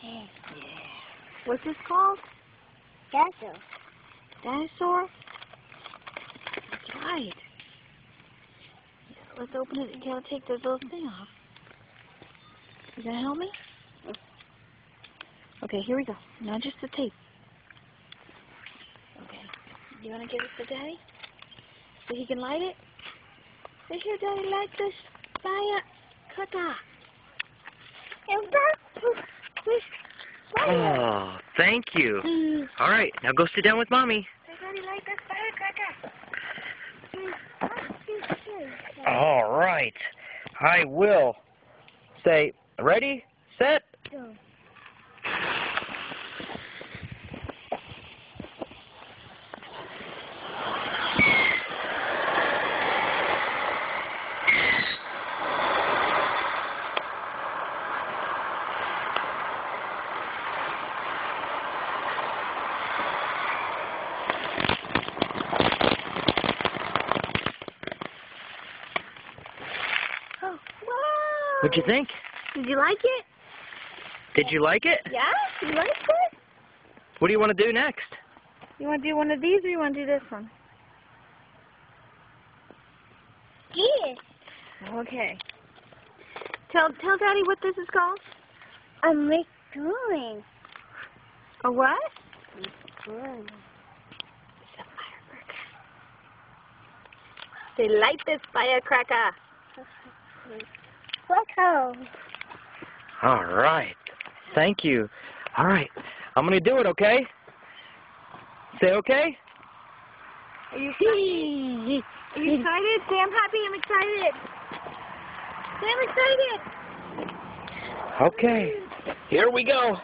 Yeah. What's this called? Dinosaur. Dinosaur? That's right. Yeah, let's open it and take this little thing off. You gonna help me? Okay, here we go. Now just the tape. Okay. You wanna give it to Daddy? So he can light it? Say, here, Daddy, light this fire cutter. Oh, thank you. All right, now go sit down with Mommy. Say, Daddy, light this firecracker. All right, I will. Say, ready, set. Go. Oh, whoa! What'd you think? Did you like it? Did you like it? Yeah? You liked it? What do you want to do next? You want to do one of these or you want to do this one? Yes. Okay. Tell Daddy what this is called. A McDoing. A what? McDoing. It's a firecracker. They light this firecracker. Welcome. All right, thank you. All right, I'm going to do it, okay? Say okay? Are you excited? Are you excited? Say I'm happy, I'm excited. Say I'm excited. Okay, here we go.